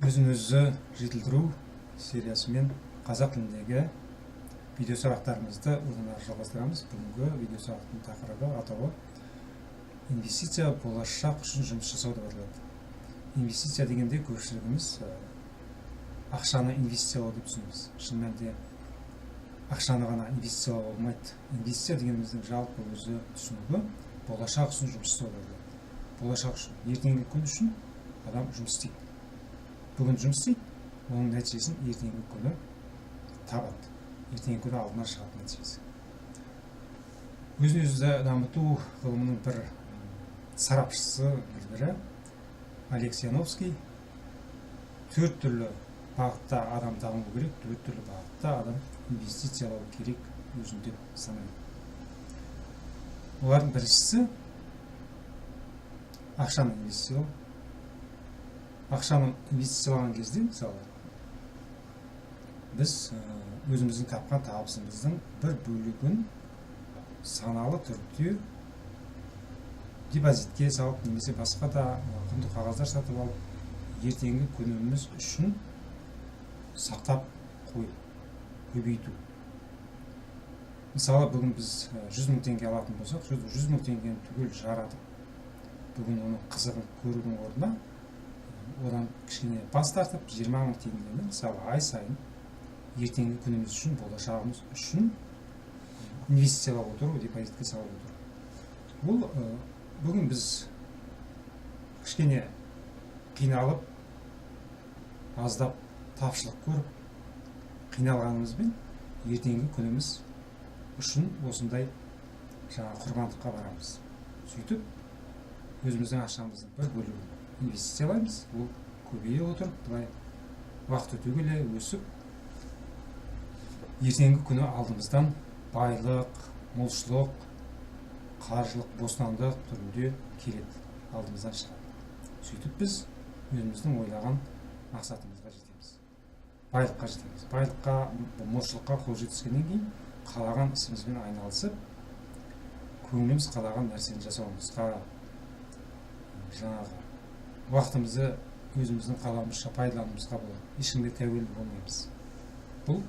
өзін-өзі жетілдіру сериясымен қазақ тіліндегі видео сабақтарымызды одан ары жалғастырамыз. Бүгінгі видео сабақтың тақырыбы атауы инвестиция болашақ үшін жұмыс жасау деп аталады. Инвестиция дегенде көпшілігіміз ақшаны инвестициялау деп түсінеміз. Шын мәнінде ақшаны ғана инвестициялау болмайды. Инвестиция дегеніміздің жалпы өзі түсінігі болашақ үшін жұмыс жасау деп аталады. Болашақ үшін, ертеңгі күн үшін адам жұмыс істейді. Бүгін жұмыс істейді, оның нәтижесін ертеңгі күні табады. Ертеңгі күні алдына шығатын нәтижесі. Өзін-өзі дамыту ғылымының бір сарапшысы білгірі Алексей Яновский 4 түрлі бағытта адам даму керек, 4 түрлі бағытта адам инвестициялау керек өзін деп санайды. Олардың біріншісі ақшаны инвестициялау. Ақшаны инвестициялаған кезде, мысалы, біз өзіміздің тапқан табысымыздың бір бөлігін саналы түрде депозитке салып, немесе басқа да құнды қағаздар сатып алып, ертеңгі күніміз үшін сақтап қойып, көбейту. Мысалы, бүгін біз 100 мың теңге алатын болсақ, 100 мың теңгені түгел жаратып, бүгін оның қызығын көрудің орнына одан кішкене бас тартып 20 мың теңгені, мысалы, ай сайын ертеңгі күніміз үшін, болашағымыз үшін инвестициялап отыру, депозитке салып отыру. Бұл бүгін біз кішкене қиналып, аздап тапшылық көріп, қиналғанымызбен ертеңгі күніміз үшін осындай құрбандыққа барамыз. Сөйтіп, өзіміздің ақшамыздың бір бөлігін инвестициялаймыз, ол көбейе отырып, былай уақыт өте келе өсіп, ертеңгі күні алдымыздан байлық, молшылық, қаржылық бостандық түрінде келеді, алдымыздан шығады. Сөйтіп біз өзіміздің ойлаған мақсатымызға жетеміз. Байлыққа жетеміз. Байлыққа, молшылыққа қол жеткізгеннен кейін қалаған ісімізбен айналысып, көңіліміз қалаған нәрсені жасауымызға, жаңағы уақытымызды өзіміздің қалауымызша пайдалануымызға болады. Ешкімге тәуелді болмаймыз. Бұл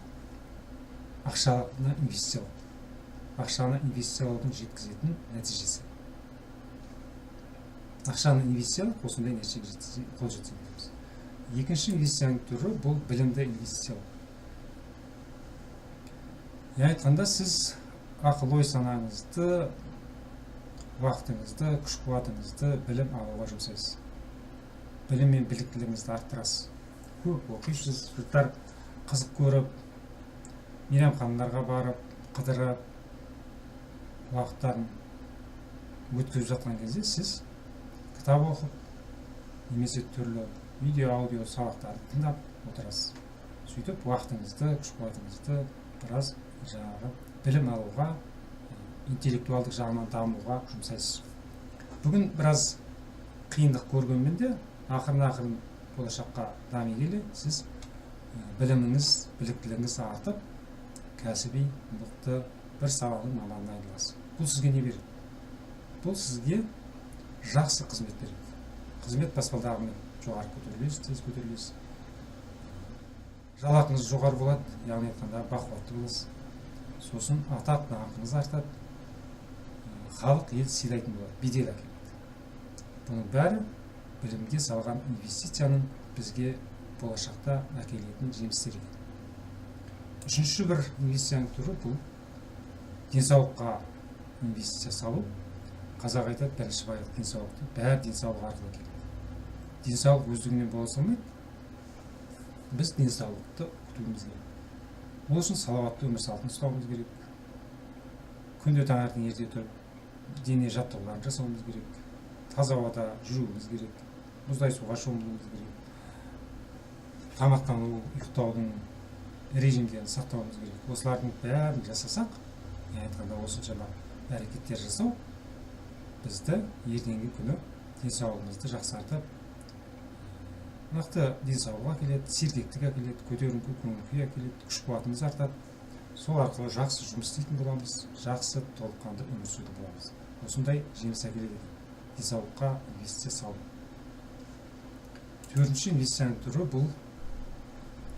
ақшаны инвестициялау. Ақшаны инвестициялаудың жеткізетін нәтижесі. Ақшаны инвестициялау осындай нәтижеге қол жеткіземіз. Екінші инвестицияның түрі бұл білімді инвестициялау. Айтқанда, сіз ақыл-ой санаңызды, уақытыңызды, күш-қуатыңызды білім алуға жұмсайсыз. Білім мен біліктілігіңізді арттырасыз. Көп оқисыз, жұрттар қызық көріп, мейрамханаларға барып, қыдырып, уақыттарын өткізіп жатқан кезде сіз кітап оқып, немесе түрлі видео, аудио сабақтарды тыңдап отырасыз. Сөйтіп, уақытыңызды, күш-қуатыңызды біраз білім алуға, интеллектуалдық жағынан дамуға жұмсайсыз. Бүгін біраз қиындық көргенмен де, ақырын-ақырын болашаққа дами келе, сіз біліміңіз, біліктілігіңіз артып, кәсіби, мықты бір саланың маманына айналасыз. Бұл сізге не береді? Бұл сізге жақсы қызмет береді. Қызмет баспалдағымен жоғары көтерілесіз, тез көтерілесіз. Жалақыңыз жоғары болады, яғни айтқанда бақуатты боласыз. Сосын атақ даңқыңыз артады. Халық ел сыйлайтын болады, бедел әкеледі. Бұның бәрі білімге салған инвестицияның бізге болашақта әкелетін жемістері. Үшінші бір инвестицияның түрі бұл денсаулыққа инвестиция салу. Қазақ айтады, бірінші байлық денсаулықты, бәрі денсаулық арқылы келеді. Денсаулық өздігінен бола салмайды. Біз денсаулықты күтуіміз керек. Ол үшін салауатты өмір салтын ұстауымыз керек. Күнде таңертең ерте тұрып, дене жаттығуларын жасауымыз керек. Таза ауада жүруіміз керек. Мұздай суға шомылуымыз керек. Тамақтану, ұйықтаудың режимдерін сақтауымыз керек. Осылардың бәрін жасасақ, айтқанда осыншама әрекеттер жасау бізді ертеңгі күні денсаулығымызды жақсартып, нақты денсаулық әкеледі, сергектік әкеледі, көтеріңкі көңіл-күй әкеледі, күш-қуатымыз артады. Сол арқылы жақсы жұмыс істейтін боламыз, жақсы толыққанды өмір сүретін боламыз. Осындай жеміс әкеледі денсаулыққа инвестиция салу. Төртінші инвестицияның түрі бұл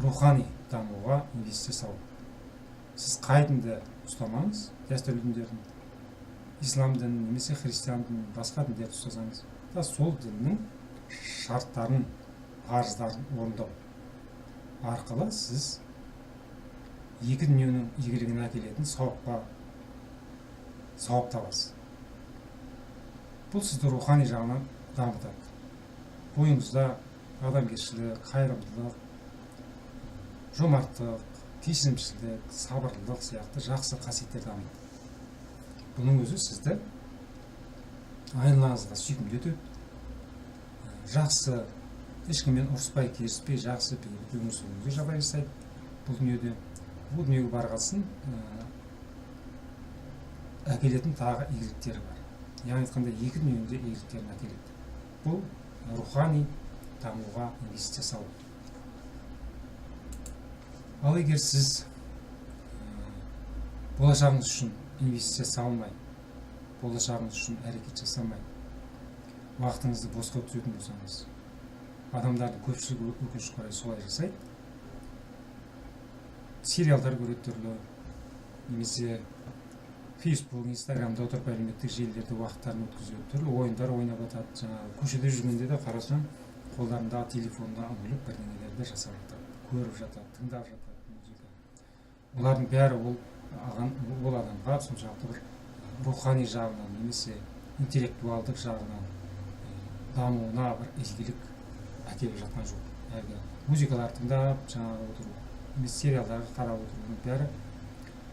рухани дамуға инвестиция салу. Сіз қай дінді ұстамаңыз, дәстүрлі діндердің, ислам дінін немесе христиан дінін, басқа діндерді ұстасаңыз, да сол діннің шарттарын, парыздарын орындау арқылы сіз екі дүниенің игілігіне әкелетін сауап табасыз. Бұл сізді рухани жағынан дамытады. Бойыңызда адамгершілік, қайырымдылық, жомарттық, кешірімшілдік, сабырлылық сияқты жақсы қасиеттер дамиды. Бұның өзі сізді айналаңызға сүйкімді етеді. Жақсы, ешкіммен ұрыспай, керіспей, жақсы бейбіт өмір сүруіңізге жағдай жасайды. Бұл дүниеде, бұл дүниеге барғасын әкелетін тағы игіліктері бар. Яғни айтқанда екі дүниенің де игіліктерін әкеледі. Бұл рухани дамуға инвестиция салу. Ал егер сіз болашағыңыз үшін инвестиция салмай, болашағыңыз үшін әрекет жасамай, уақытыңызды босқа өткізетін болсаңыз, адамдардың көпшілігі өкінішке қарай солай жасайды. Сериалдар көреді түрлі, немесе Facebook, Instagram'да отырып әлеуметтік желілерде уақыттарын өткізеді, түрлі ойындар ойнап жатады. Жаңағы көшеде жүргенде де қарасаң, қолдарында телефонда үңіліп бірдеңелерді жасап жатады, көріп жатады, тыңдап жатады музыка. Олардың бәрі ол адамға соншалықты бір рухани жағынан немесе интеллектуалдық жағынан дамуына бір игілік әкеліп жатқан жоқ. Әлгі музыкалар тыңдап, жаңағы отыру, немесе сериалдарға қарап отырудың бәрі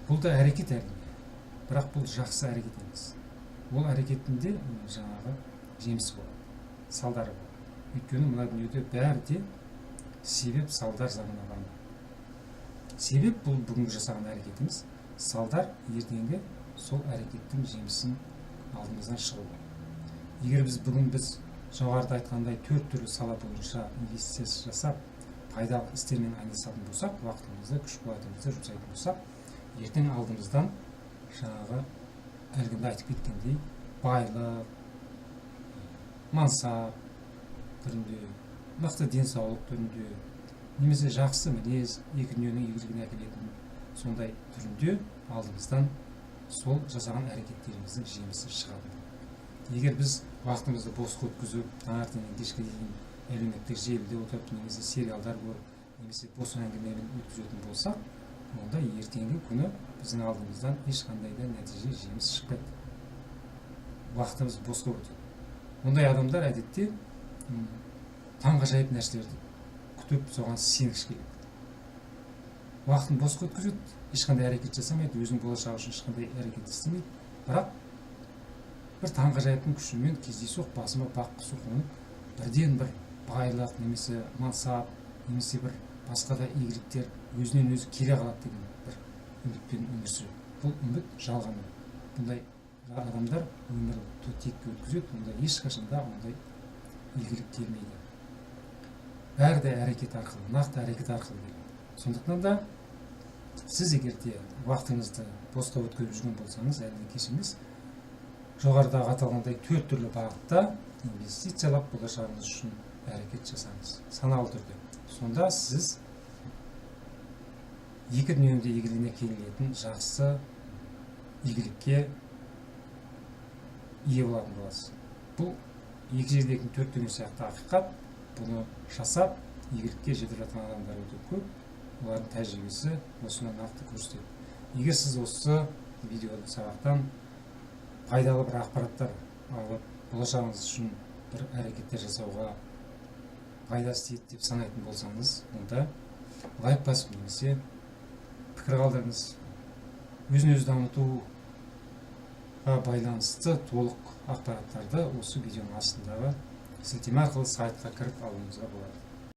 бұл да әрекет әрине. Бірақ бұл жақсы әрекет емес. Ол әрекетінде жаңағы жемісі болады, салдары болады. Өйткені мына дүниеде бәрі де себеп салдар заңына ғана. Себеп бұл бүгінгі жасаған әрекетіміз, салдар ертеңгі сол әрекеттің жемісін алдымыздан шығу. Егер бүгін біз жоғарыда айтқандай 4 түрлі сала бойынша инвестиция жасап, пайдалы істермен айналысатын болсақ, уақытымызды, күш-қуатымызды жұмсайтын болсақ, ертең алдымыздан жаңағы әлгінде айтып кеткендей байлық, мансап түрінде, мықты денсаулық түрінде, немесе жақсы мінез, екі дүниенің игілігіне әкелетін сондай түрінде алдымыздан сол жасаған әрекеттеріміздің жемісі шығады. Егер біз уақытымызды босқа өткізіп, таңертеңнен кешке дейін әлеуметтік желіде отырып, немесе сериалдар көріп, немесе бос әңгімемен өткізетін болсақ, онда ертеңгі күні біздің алдымыздан ешқандай да нәтиже жеміс шықпайды. Уақытымыз босқа өтеді. Ондай адамдар әдетте таңғажайып нәрселерді күтіп, соған сенгіш келеді. Уақытын босқа өткізеді, ешқандай әрекет жасамайды, өзінің болашағы үшін ешқандай әрекет істемейді. Бірақ бір таңғажайыптың күшімен кездейсоқ басыма бақ соққан бірден бір байлық, немесе мансап, немесе бір басқа да игіліктер өзінен өзі келе қалады деген бір үмітпен өмір сүреді. Бұл үміт жалған. Бұндай адамдар өмірін текке өткізеді, онда ешқашанда ондай игілік келмейді. Бәрі де әрекет арқылы, нақты әрекет арқылы келеді. Сондықтан да сіз егерде уақытыңызды босқа өткізіп жүрген болсаңыз, әлі кеш емес, жоғарыдағы аталғандай 4 түрлі бағытта инвестициялап болашағыңыз үшін әрекет жасаңыз, саналы түрде. Сонда сіз екі дүниенің де игілігіне келетін жақсы игілікке ие болатын боласыз. Бұл екі жердегі 4 дүние сияқты ақиқат. Бұны жасап, игілікке жетіп жатқан адамдар өте көп. Олардың тәжірибесі осыны нақты көрсетеді. Егер сіз осы видеоны сабақтан пайдалы бір ақпараттар алып, болашағыңыз үшін бір әрекеттер жасауға пайдасы тиеді деп санайтын болсаңыз, онда лайк басып немесе пікір қалдырыңыз. Өзін-өзі дамытуға байланысты толық ақпараттарды осы видеоның астындағы сілтеме арқылы сайтқа кіріп алуыңызға болады.